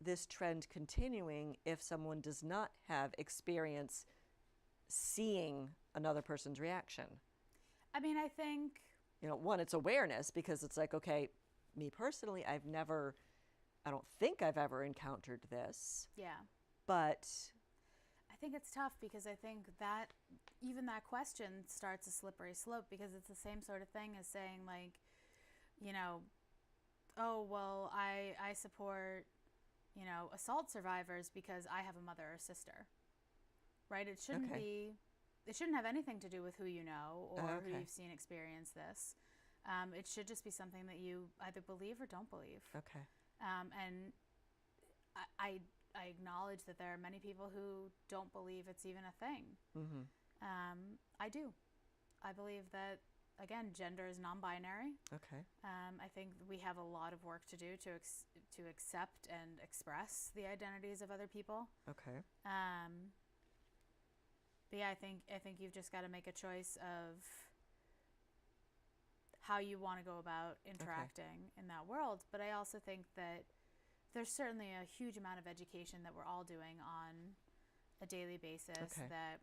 this trend continuing if someone does not have experience seeing another person's reaction? I mean, I think... One, it's awareness, because it's like, okay, me personally, I don't think I've ever encountered this. Yeah. But I think it's tough because I think that even that question starts a slippery slope, because it's the same sort of thing as saying, like, oh, well, I support, assault survivors because I have a mother or sister, right? It shouldn't be, it shouldn't have anything to do with who you know or who you've seen experience this. It should just be something that you either believe or don't believe. Okay. And I acknowledge that there are many people who don't believe it's even a thing. Mm-hmm. I do. I believe that, again, gender is non-binary. Okay. I think we have a lot of work to do to accept and express the identities of other people. Okay. But yeah, I think you've just got to make a choice of how you want to go about interacting in that world. But I also think that there's certainly a huge amount of education that we're all doing on a daily basis that,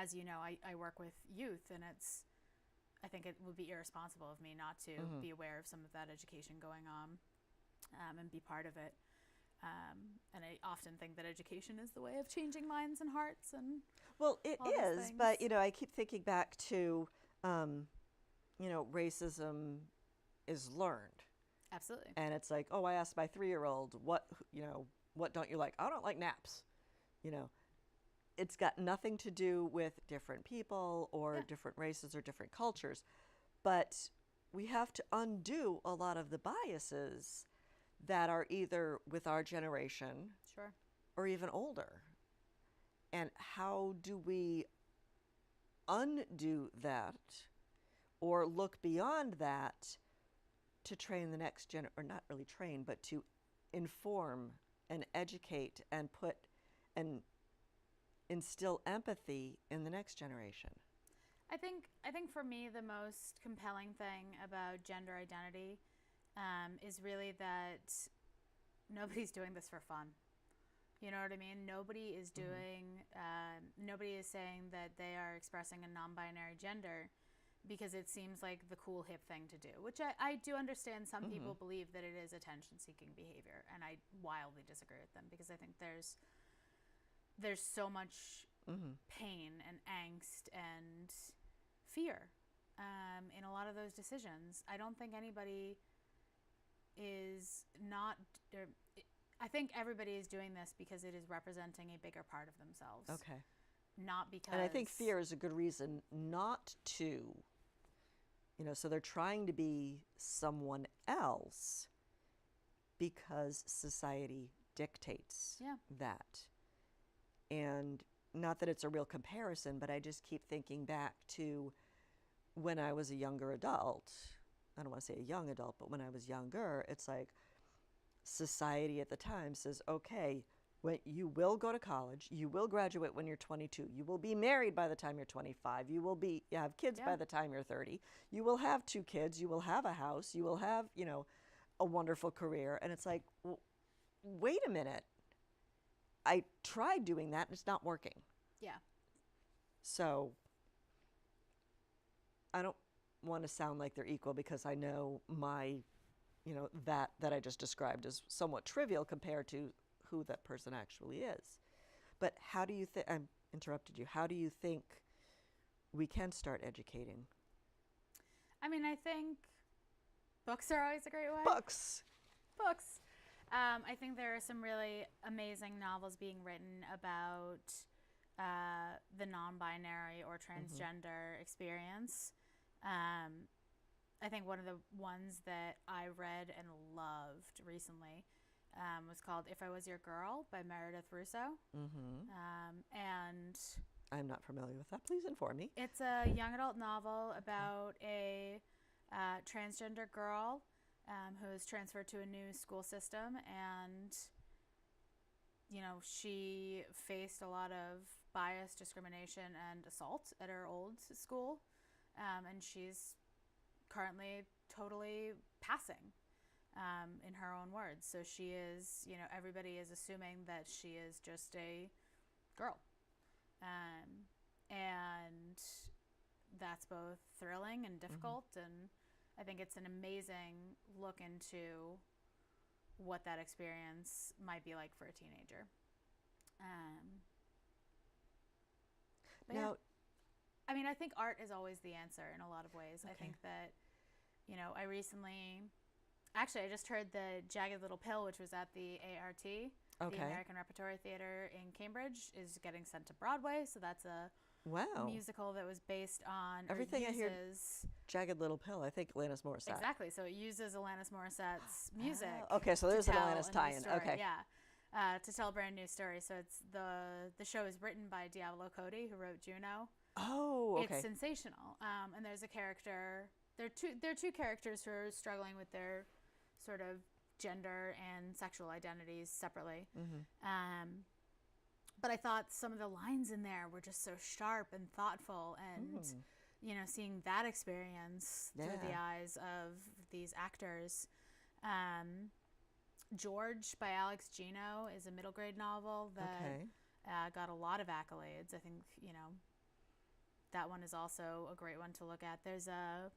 as you know, I work with youth, and I think it would be irresponsible of me not to be aware of some of that education going on and be part of it. And I often think that education is the way of changing minds and hearts. And well, it is, but, I keep thinking back to, racism is learned. Absolutely. And it's like, oh, I asked my 3-year-old, what don't you like? I don't like naps. It's got nothing to do with different people or different races or different cultures. But we have to undo a lot of the biases that are either with our generation or even older. And how do we undo that or look beyond that to train the next or not really train, but to inform and educate and instill empathy in the next generation? I think for me the most compelling thing about gender identity is really that nobody's doing this for fun. You know what I mean? Nobody is doing, nobody is saying that they are expressing a non-binary gender because it seems like the cool, hip thing to do, which I do understand some people believe that it is attention-seeking behavior, and I wildly disagree with them, because I think there's so much pain and angst and fear in a lot of those decisions. I don't think anybody is not... I think everybody is doing this because it is representing a bigger part of themselves. Okay. Not because... And I think fear is a good reason not to... so they're trying to be someone else because society dictates that. And not that it's a real comparison, but I just keep thinking back to when I was a younger adult. I don't want to say a young adult, but when I was younger, it's like society at the time says, okay, when you will go to college, you will graduate when you're 22, you will be married by the time you're 25, you have kids by the time you're 30, you will have 2 kids, you will have a house, you will have, a wonderful career. And it's like, well, wait a minute. I tried doing that and it's not working. Yeah. So I don't want to sound like they're equal, because I know my, that I just described is somewhat trivial compared to who that person actually is. But how do you think, I interrupted you, how do you think we can start educating? I mean, I think books are always a great way. Books. I think there are some really amazing novels being written about the non-binary or transgender experience. I think one of the ones that I read and loved recently was called If I Was Your Girl by Meredith Russo. Mm-hmm. And I'm not familiar with that. Please inform me. it's a young adult novel about a transgender girl who is transferred to a new school system, and she faced a lot of bias, discrimination, and assault at her old school, and she's currently totally passing, in her own words. So she is, everybody is assuming that she is just a girl. And that's both thrilling and difficult. And I think it's an amazing look into what that experience might be like for a teenager. But Now, I mean, I think art is always the answer in a lot of ways. Okay. I think that, I recently, actually, I just heard the Jagged Little Pill, which was at the ART, the American Repertory Theater in Cambridge, is getting sent to Broadway. So that's a wow. musical that was based on Everything I hear, Jagged Little Pill, I think Alanis Morissette. Exactly. So it uses Alanis Morissette's music. Okay, so there's an Alanis tie-in. Okay. Yeah. To tell a brand new story. So it's the show is written by Diablo Cody, who wrote Juno. Oh, okay. It's sensational. And there's a character. There are two characters who are struggling with their sort of gender and sexual identities separately. But I thought some of the lines in there were just so sharp and thoughtful, and seeing that experience through the eyes of these actors. George by Alex Gino is a middle grade novel that got a lot of accolades. I think that one is also a great one to look at. There's a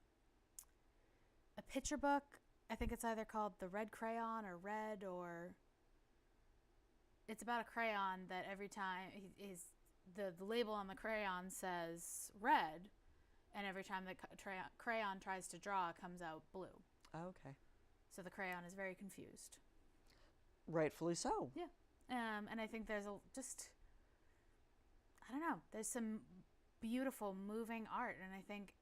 picture book. I think it's either called The Red Crayon or Red, or it's about a crayon that every time the label on the crayon says red, and every time the crayon tries to draw, it comes out blue. Okay. So the crayon is very confused. Rightfully so. Yeah. And I think there's there's some beautiful, moving art, and I think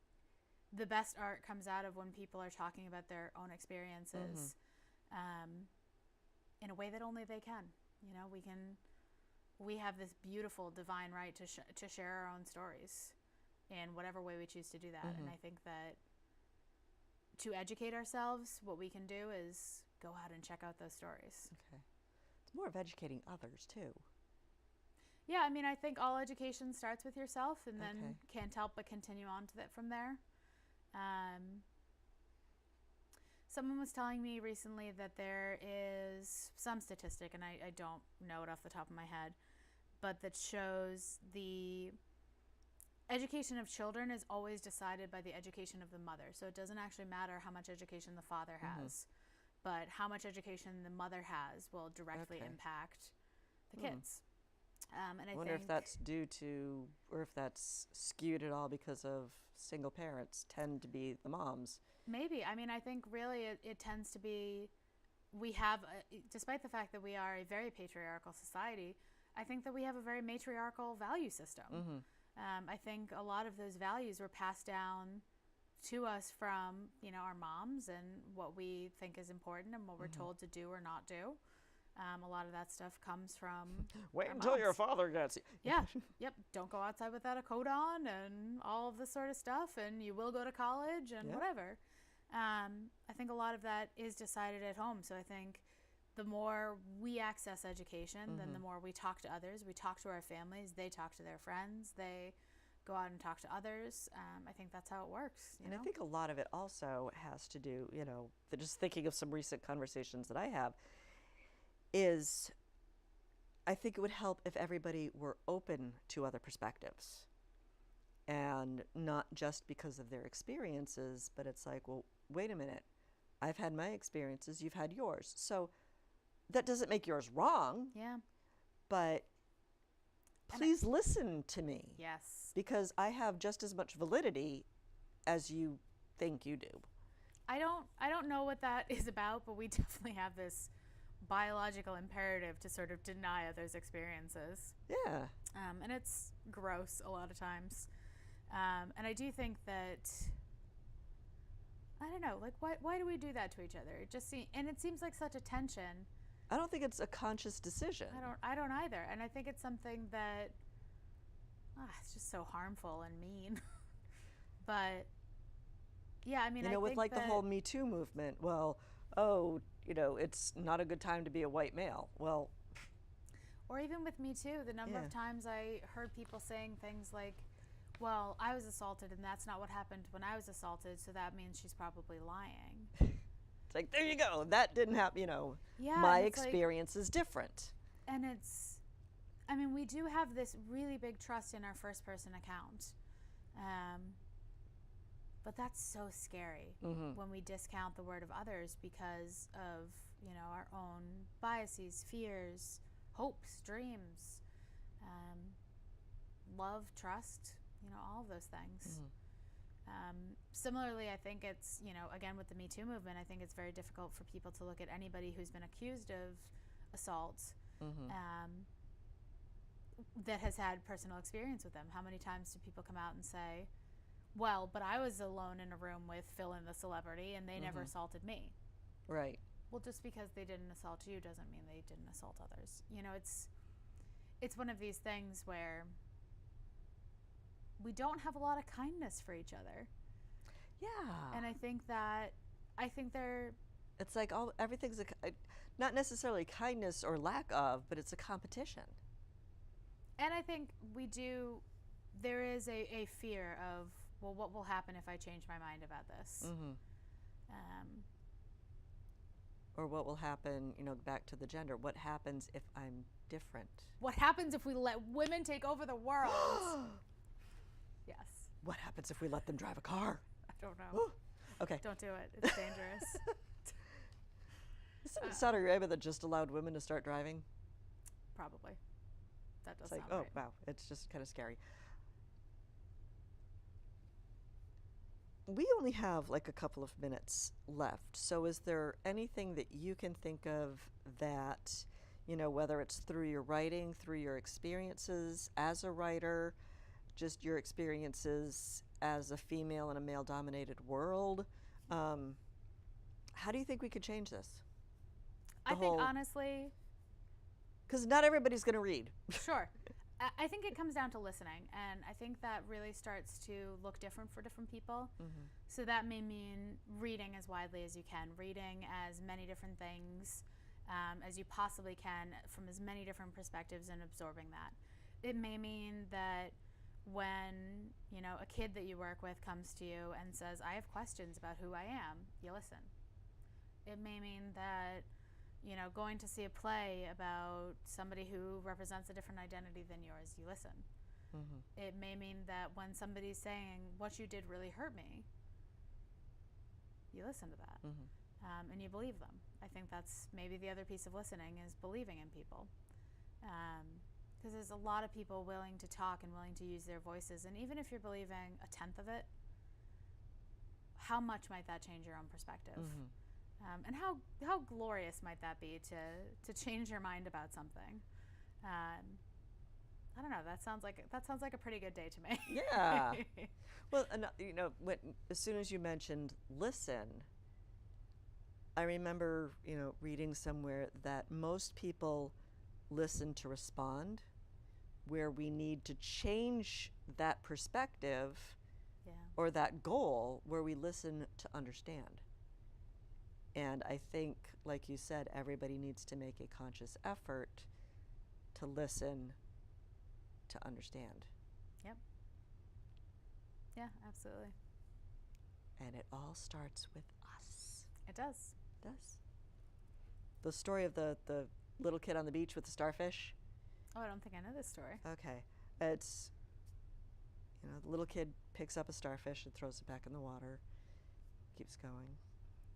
the best art comes out of when people are talking about their own experiences in a way that only they can. We have this beautiful divine right to share our own stories in whatever way we choose to do that. And I think that to educate ourselves, what we can do is go out and check out those stories. Okay. It's more of educating others too. Yeah, I mean, I think all education starts with yourself, and then can't help but continue on to that from there. Someone was telling me recently that there is some statistic, and I don't know it off the top of my head, but that shows the education of children is always decided by the education of the mother. So it doesn't actually matter how much education the father has, but how much education the mother has will directly impact the kids. And I wonder if that's due to, or if that's skewed at all because of single parents tend to be the moms. Maybe. I mean, I think really it tends to be, we have, despite the fact that we are a very patriarchal society, I think that we have a very matriarchal value system. I think a lot of those values were passed down to us from, our moms, and what we think is important and what we're told to do or not do. A lot of that stuff comes from wait until your father gets you. Yep. Don't go outside without a coat on, and all of this sort of stuff, and you will go to college and whatever. I think a lot of that is decided at home. So I think the more we access education, then the more we talk to others. We talk to our families. They talk to their friends. They go out and talk to others. I think that's how it works. I think a lot of it also has to do, just thinking of some recent conversations that I have, is I think it would help if everybody were open to other perspectives, and not just because of their experiences, but it's like, well, wait a minute, I've had my experiences, you've had yours. So that doesn't make yours wrong. Yeah. But please listen to me. Yes. Because I have just as much validity as you think you do. I don't know what that is about, but we definitely have this biological imperative to sort of deny others' experiences. Yeah. And it's gross a lot of times. And I do think that I don't know, like why do we do that to each other? It just and it seems like such a tension. I don't think it's a conscious decision. I don't either. And I think it's something that it's just so harmful and mean. But yeah, I mean, You I know, with think like the that, whole Me Too movement, well, oh, you know, it's not a good time to be a white male. Well, or even with Me Too, the number yeah. of times I heard people saying things like, well, I was assaulted and that's not what happened when I was assaulted, so that means she's probably lying. It's like, there you go. That didn't happen, you know. Yeah, My and it's like, experience is different. and it's, I mean, we do have this really big trust in our first person account. But that's so scary when we discount the word of others because of, you know, our own biases, fears, hopes, dreams, love, trust, you know, all of those things. Similarly, I think it's, you know, again with the Me Too movement, I think it's very difficult for people to look at anybody who's been accused of assault that has had personal experience with them. How many times do people come out and say, well, but I was alone in a room with fill in the celebrity and they never assaulted me. Right. Well, just because they didn't assault you doesn't mean they didn't assault others. You know, it's one of these things where we don't have a lot of kindness for each other. Yeah. And I think they're It's like everything's not necessarily kindness or lack of, but it's a competition. and I think there is a fear of, well, what will happen if I change my mind about this? Or what will happen, you know, back to the gender. What happens if I'm different? What happens if we let women take over the world? Yes. What happens if we let them drive a car? I don't know. Okay. Don't do it. It's dangerous. Isn't it Saudi Arabia that just allowed women to start driving? Probably. That does It's like, sound oh, right. wow. It's just kind of scary. We only have like a couple of minutes left. So is there anything that you can think of that, you know, whether it's through your writing, through your experiences as a writer, just your experiences as a female in a male-dominated world, how do you think we could change this? I think honestly, because not everybody's going to read. sure. I think it comes down to listening, and I think that really starts to look different for different people. So that may mean reading as widely as you can, reading as many different things as you possibly can from as many different perspectives and absorbing that. It may mean that when, you know, a kid that you work with comes to you and says, I have questions about who I am, you listen. It may mean that, you know, going to see a play about somebody who represents a different identity than yours, you listen. It may mean that when somebody's saying, what you did really hurt me, you listen to that. And you believe them. I think that's maybe the other piece of listening is believing in people. Because there's a lot of people willing to talk and willing to use their voices. And even if you're believing a tenth of it, how much might that change your own perspective? And how glorious might that be to change your mind about something? I don't know. That sounds like a pretty good day to me. Yeah. Well, you know, as soon as you mentioned listen, I remember, you know, reading somewhere that most people listen to respond, where we need to change that perspective or that goal where we listen to understand. And I think, like you said, everybody needs to make a conscious effort to listen, to understand. Yep. Yeah, absolutely. And it all starts with us. It does. It does. The story of the little kid on the beach with the starfish. Oh, I don't think I know this story. Okay. It's, you know, the little kid picks up a starfish and throws it back in the water, keeps going.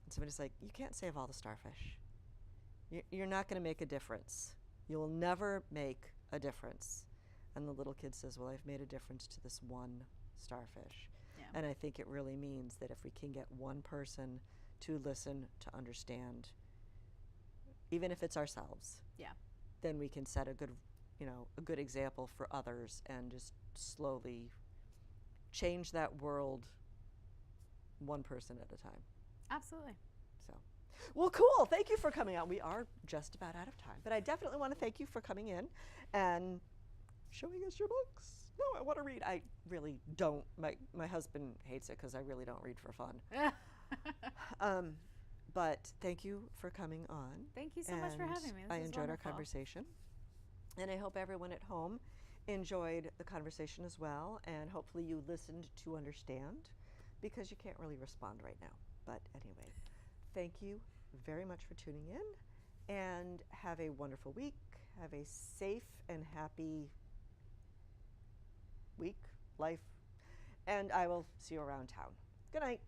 And somebody's like, you can't save all the starfish. You're not going to make a difference. You will never make a difference. And the little kid says, well, I've made a difference to this one starfish. Yeah. And I think it really means that if we can get one person to listen, to understand, even if it's ourselves, then we can set a good example for others and just slowly change that world one person at a time. Absolutely. So, well, cool. Thank you for coming on. We are just about out of time, but I definitely want to thank you for coming in and showing us your books. No, I want to read. I really don't. My husband hates it because I really don't read for fun. But thank you for coming on. Thank you so much for having me. This I was enjoyed wonderful. our conversation. And I hope everyone at home enjoyed the conversation as well. And hopefully you listened to understand, because you can't really respond right now. But anyway, thank you very much for tuning in, and have a wonderful week. Have a safe and happy week, life, and I will see you around town. Good night.